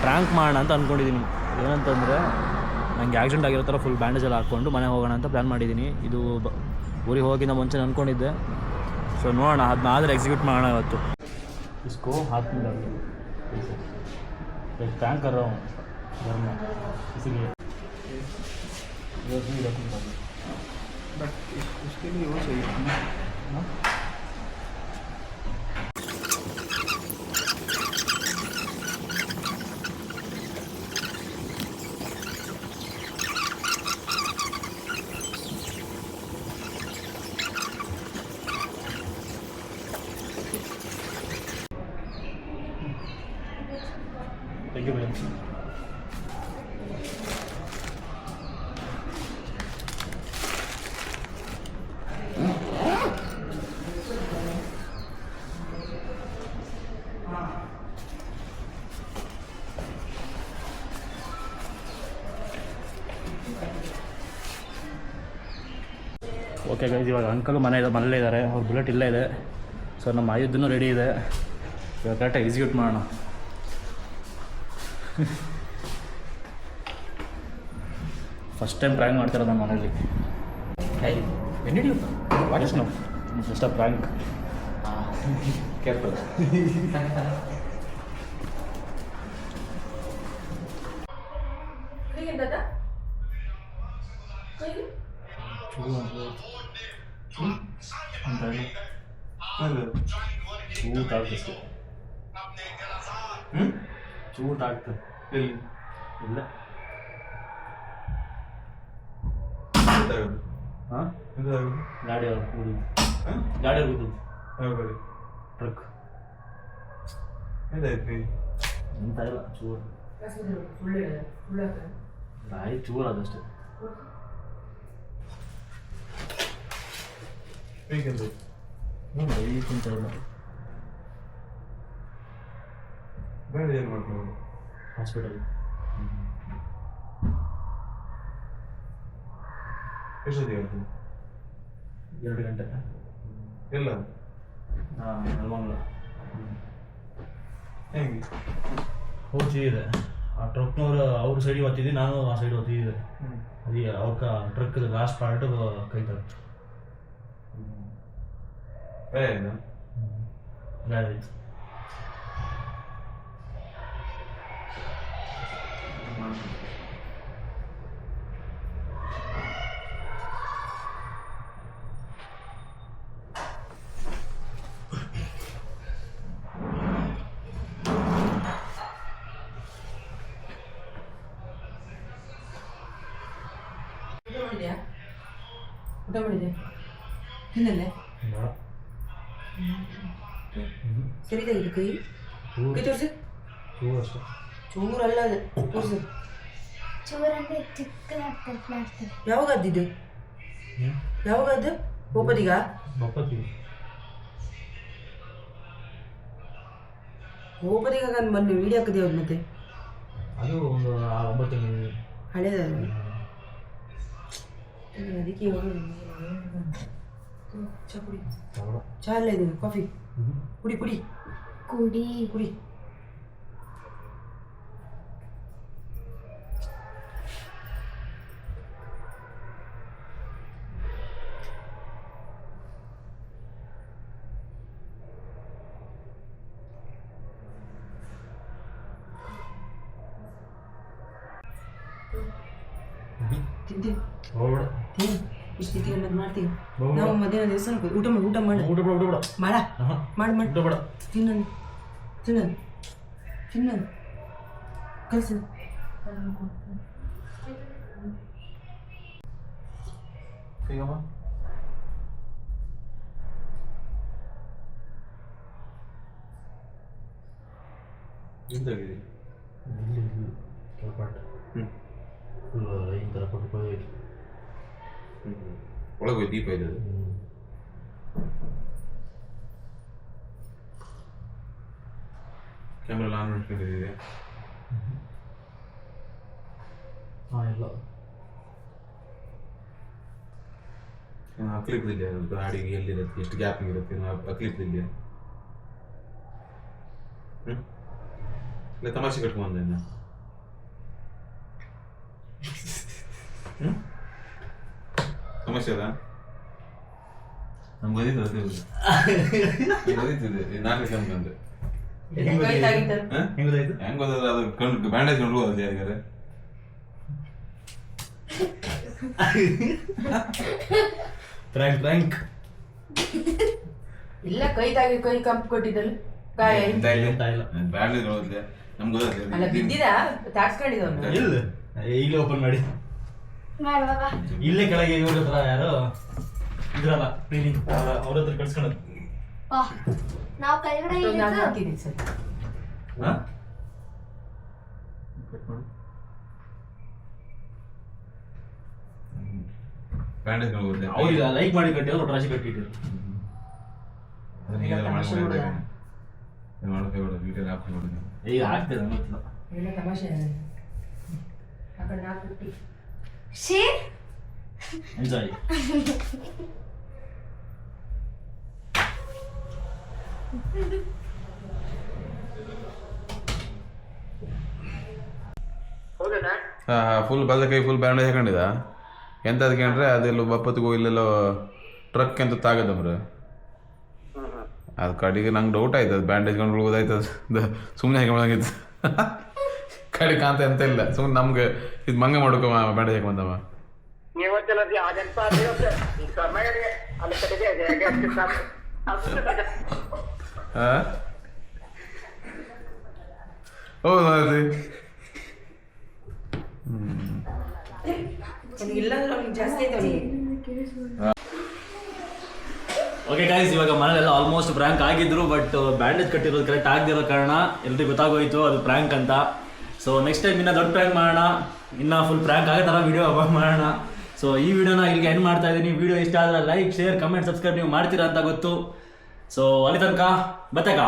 Prank ಮಾಡೋಣ ಅಂತ ಅಂದ್ಕೊಂಡಿದ್ದೀನಿ. ಏನಂತಂದರೆ ನನಗೆ ಆಕ್ಸಿಡೆಂಟ್ ಆಗಿರೋ ಥರ ಫುಲ್ ಬ್ಯಾಂಡೇಜ್ ಎಲ್ಲ ಹಾಕ್ಕೊಂಡು ಮನೆಗೆ ಹೋಗೋಣ ಅಂತ ಪ್ಲ್ಯಾನ್ ಮಾಡಿದ್ದೀನಿ. ಇದು ಊರಿಗೆ ಹೋಗಿನ ಮುಂಚೆ ಅಂದ್ಕೊಂಡಿದ್ದೆ. ಸೊ ನೋಡೋಣ, ಅದನ್ನ ಆದರೆ ಎಕ್ಸಿಕ್ಯೂಟ್ ಮಾಡೋಣ ಇವತ್ತು. इसको हाथ में डाल दो, एक प्रैंक कर रहा हूँ घर में, इसीलिए रखूँगा. बट उसके लिए वो चाहिए ना. Thank you, man. Okay guys, ಇವಾಗ ಅಂಕಲು ಮನೇಲೇ ಇದ್ದಾರೆ. ಅವ್ರ ಬುಲೆಟ್ ಇಲ್ಲೇ ಇದೆ. ಸೊ ನಮ್ಮ ಆಯುಧನೂ ರೆಡಿ ಇದೆ. ಇವಾಗ ಕರೆಕ್ಟಾಗಿ ಎಕ್ಸಿಕ್ಯೂಟ್ ಮಾಡೋಣ. ಫಸ್ಟ್ ಟೈಮ್ ಪ್ರ್ಯಾಂಕ್ ಮಾಡ್ತಿರೋದು ನಮ್ಮ ಮನೇಲಿ. What is no just a prank. Careful. ಚೂತಾಗ್ತಷ್ಟೆ. ಚೂತಾಗ್ತದೆ. ಇಲ್ಲ ಹಾಂ, ಗಾಡಿ ಹೋಗುದು, ಗಾಡಿ ಹೋಗುದು, ಟ್ರಕ್ ಎಂತ ಇಲ್ಲ, ಚೂರು ಗಾಡಿ ಚೂರು ಅದಷ್ಟೇ. ಈಗಿಂತ ಇಲ್ಲ. ಹಾಸ್ಪಿಟಲ್ ಎಷ್ಟೊತ್ತಿಗೆ 2 ಗಂಟೆ ಎಲ್ಲ. ಹಾಂ, ನೆಲಮಂಗಲ. ಹೆಂಗೆ ಹೋಗಿ ಇದೆ ಆ ಟ್ರಕ್ನವ್ರು ಅವ್ರ ಸೈಡಿಗೆ ಓದ್ತಿದ್ದೆ, ನಾನು ಆ ಸೈಡ್ ಓದ್ತಿದ್ದೆ. ಅದೇ ಅವ್ಕ ಟ್ರಕ್ ಲಾಸ್ಟ್ ಪಾರ್ಟ್ ಕೈ ತರ್ತು ಗಾಡಿ ಆಯ್ತು. ಊಟ ಮಾಡಿದೆ ತಿನ್ನಲ್ಲೇ ಸರಿದಾಗಿದೆ ಕೈ ಕೈ ತೋರಿಸಿ. ಚೂರು ಅಷ್ಟೇ, ಚೂರಲ್ಲ ಅದು ತೋರಿಸಿ. ಚೂರಂದ್ರೆ ಚಿಕ್ಕದಾಗ್ತದೆ ಪ್ಲಾಸ್ಟಿಕ್. ಯಾವಾಗ ಅದ್ದಿದ್ದು? ಯಾವಾಗ ಅದು? ಒಪ್ಪದಿಗ ಬಪ್ಪತ್ತಿ ಒಪ್ಪದಿಗ ನಾನು ಮೊನ್ನೆ ವೀಡಿಯೋ ಹಾಕಿದೆ ಅವ್ರು. ಮತ್ತೆ ಅದು ಒಂದು 9 ತಿಂಗಳು ಹಳೇದ ಅದಕ್ಕೆ ಚಾ ಕುಡಿ. ಚಾ ಅಲ್ಲ ಇದು ಕಾಫಿ. ಕುಡಿ ಕುಡಿ ಕುಡಿ ಕುಡಿ. ತಿಂತೀವಿ ತಿನ್ ಇಷ್ಟು ತಿಂತೀವಿ ಮಾಡ್ತೀವಿ ನಾವು. ಮಧ್ಯಾಹ್ನ ದಿವಸ ಊಟ ಮಾಡಿ ಊಟ ಮಾಡಿ ಮಾಡ ಮಾಡಿ ಮಾಡಿ ತಿನ್ನೋದು ತಿನ್ನೋದು ತಿನ್ನೋದು ಕಲ್ಸು. ಎಂತಾಗಿದೆ ಈ ಥರ ಕೊಟ್ಟು ಒಳಗೆ ದೀಪ ಇದೆ. ಕ್ಯಾಮ್ರಾ ಆನ್ ಮಾಡ್ಕೊಂಡಿದ್ದೀವಿ. ಹಾಂ, ಇಲ್ಲ ಕ್ಲಿಪ್ ಇದೆಯಾ ಗಾಡಿಗೆ ಎಲ್ಲಿರುತ್ತೆ, ಎಷ್ಟು ಗ್ಯಾಪಿಂಗ್ ಇರುತ್ತೆ ಕ್ಲಿಪ್ ಇದೆಯಾ? ಇಲ್ಲ ತಮಾಷೆ ಕಟ್ಕೊಂಡ್ಬಂದ ಸಮಸ್ಯೆ ಅದ ನಮ್ಗೆ ಗೊತ್ತಿತ್ತು 4 ಕಂಡು ಹೆಂಗ್ ಗೊತ್ತಾದ್ರೆ ಅದು ಕಂಡು ಬ್ಯಾಂಡೇಜ್ ಕೊಂಡು ಹೋಗೋದು ಯಾರಿಗಾರೆ ಪ್ರ್ಯಾಂಕ್ ಇಲ್ಲ ಕೈ ಕಂಪು ಕೊಟ್ಟಿದ್ದಲ್ಲ ಗಾಯ ಬ್ಯಾಂಡೇಜ್ ನೋಡಿದ್ಲೆ ನಮ್ಗೆ ಅಲ್ಲ ಗೊತ್ತಾಗ್ತದೆ ಬಿದ್ದಿದ ತಾಕ್ಸ್ಕೊಂಡಿದ್ದವನು ಇಲ್ಲ ಇಲ್ಲಿ ಓಪನ್ ಮಾಡಿ ಮಾಡುವಾಗ ಇಲ್ಲೇ ಕೆಳಗೆ ಇವ್ರ ಹತ್ರ ಯಾರು ಇದ್ರಲ್ಲ ಕ್ಲೀನಿಂಗ್ ಅವ್ರ ಹತ್ರ ಕಳ್ಸ್ಕೊಳೋದು ನಾವು ಕೆಳಗಡೆ ನಾನು ಇಳಿದು ಹಾಕಿದ್ದೀನಿ ಸರ್ ಬ್ಯಾಂಡೇಜ್ ಕೊಂಡು ಅವ್ರಿಗೆ ಲೈಕ್ ಮಾಡಿ ಕಟ್ಟಿದ್ರು ರಾಶಿ ಕಟ್ಟಿಟ್ಟಿರು ಈಗ ಆಗ್ತದೆ ಗೊತ್ತಿಲ್ಲ ಎಲ್ಲ ತಮಾಷೆ ಆ ಕಡೆ 4 ಬಿಟ್ಟು ಶೇರ್ ಎಂಜಾಯ್ ಫುಲ್ ಬದಕೈ ಫುಲ್ ಬ್ಯಾಂಡೇಜ್ ಹಾಕೊಂಡಿದ ಎಂತ ಅದಕ್ಕೆ ಅದೆಲ್ಲೋ ಬಪ್ಪತ್ತಿಗೋ ಇಲ್ಲೆಲ್ಲೋ ಟ್ರಕ್ ಅಂತ ತಾಗದಮ್ರ ಅದು ಕಡೆಗೆ ನಂಗೆ ಡೌಟ್ ಆಯ್ತು ಅದು ಬ್ಯಾಂಡೇಜ್ ಕೊಂಡು ಹೋಗೋದಾಯ್ತದ ಸುಮ್ಮನೆ ಹಾಕೊಂಡಂಗಿತ್ತು ಕಡೆ ಕಾಂತ ಎಂತ ಇಲ್ಲ ಸುಮ್ಮನೆ ನಮ್ಗೆ ಇದು ಮಂಗ ಮಾಡ್ಕೊ ಬ್ಯಾಂಡೇಜ್ ಹಾಕೊಂಬಂದವ ಹೌದು ಇಲ್ಲಾಂದ್ರೆ ಅವ್ನಿಗೆ ಜಾಸ್ತಿ ಆಯ್ತು ಓಕೆ ಗೈಸ್, ಇವಾಗ ಮನೇಲೆಲ್ಲ ಆಲ್ಮೋಸ್ಟ್ ಪ್ರ್ಯಾಂಕ್ ಆಗಿದ್ರು, ಬಟ್ ಬ್ಯಾಂಡೇಜ್ ಕಟ್ಟಿರೋದು ಕರೆಕ್ಟ್ ಆಗದಿರೋ ಕಾರಣ ಎಲ್ರಿಗೂ ಗೊತ್ತಾಗೋಯ್ತು ಅದು ಪ್ರ್ಯಾಂಕ್ ಅಂತ. ಸೊ ನೆಕ್ಸ್ಟ್ ಟೈಮ್ ಇನ್ನೂ ದೊಡ್ಡ ಪ್ರ್ಯಾಂಕ್ ಮಾಡೋಣ, ಇನ್ನೂ ಫುಲ್ ಪ್ರ್ಯಾಂಕ್ ಆಗೋ ಥರ ವೀಡಿಯೋ ಮಾಡೋಣ. ಸೊ ಈ ವಿಡಿಯೋನ ಇಲ್ಲಿಗೆ ಎಂಡ್ ಮಾಡ್ತಾ ಇದ್ದೀನಿ. ವಿಡಿಯೋ ಇಷ್ಟ ಆದರೆ ಲೈಕ್, ಶೇರ್, ಕಮೆಂಟ್, ಸಬ್ಸ್ಕ್ರೈಬ್ ನೀವು ಮಾಡ್ತೀರಾ ಅಂತ ಗೊತ್ತು. ಸೊ ಅಲ್ಲಿ ತನಕ ಬತ್ತೇಕಾ.